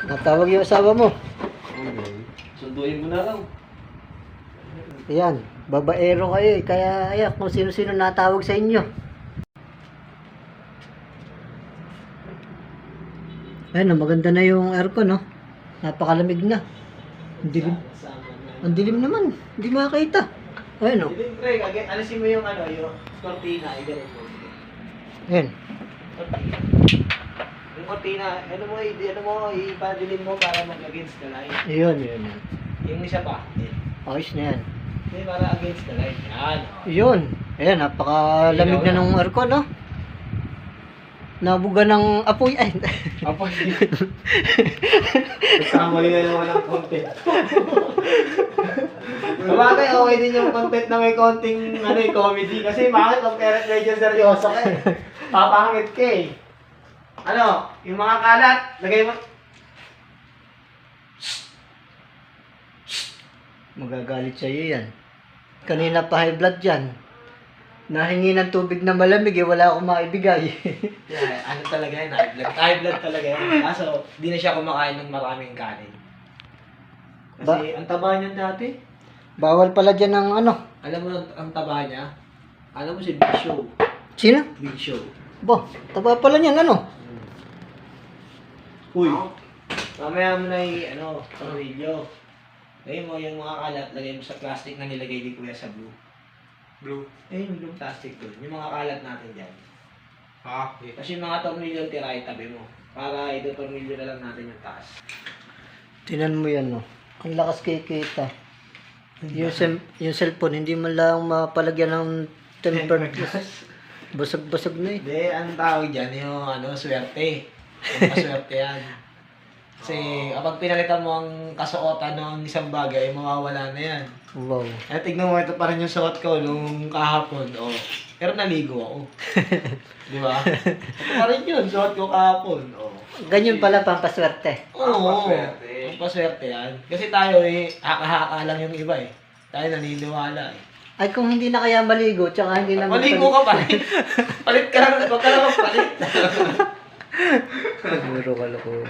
Natawag yung asawa mo. Okay. Sunduin mo na lang. Ayan, babaero kayo eh. Kaya ayan, kung sino-sino natawag sa inyo. Ayan, maganda na yung aircon, no? Napakalamig na. Ang dilim. Ang dilim naman. Hindi makakita. Ayan, no? Dilim, pre. Alisin mo yung yung cortina. Igaling mo. Ayan. Yung cortina, ipadilin mo para mag-against the light. Yun, yun, yun. Yung isa pa. Ayos na yan. Hindi, para against the light. Yan. Yun. Ayan, napakalamig na nung aircon, no? Nabuga ng apoy. Ay, Apo, nagkamali na naman ang content. Sabagay, okay din yung content na may konting comedy. Kasi bakit ang parent medyo seryoso ka eh. Papangit ka eh. Yung mga kalat, lagay mo. magagalit sa'yo yan. Kanina pa high blood dyan. Nahingi ng tubig na malamig eh, wala akong maibigay. Yeah, talaga yan, high blood. High blood talaga yan. Kaso, di na siya kumakain ng maraming kanin. Kasi, ang taba niyan dati. Bawal pala dyan ng ano. Alam mo ang taba niya? Alam mo si Big Show. Sino? Big Show. Bo, taba pala niyan, ano? Uy. Mamaya mo na tornilyo. Lagay mo yung mga kalat, lagay mo sa plastic na nilagay ni Kuya sa blue. Blue? Yung blue plastic doon. Yung mga kalat natin dyan. Okay. Kasi yung mga tornilyo yung tira, itabi mo. Para ito tornilyo na lang natin yung taas. Tinan mo yan, no? Ang lakas kikita. Yung cellphone, hindi man lang mapalagyan ng tempered glass. Basag-basag na eh. Hindi, ang tawag dyan, yung swerte. Yung paswerte yan. Kasi kapag pinalitan mo ang kasuotan ng isang bagay, mawawala na yan. Wow. Eh, tignan mo, ito pa rin yung suot ko nung kahapon. Oh. Pero naligo ako. Di ba? Ito pa rin yun, suot ko kahapon. Oh. Ganyan pala pampaswerte. Oo. Pampaswerte yan. Kasi tayo haka-haka lang yung iba eh. Tayo naniniwala eh. Ay kung hindi na kaya maligo, tsaka hindi na Maligo ka pa rin. Palit ka lang, wag ka lang palit. Siguro kalokohan.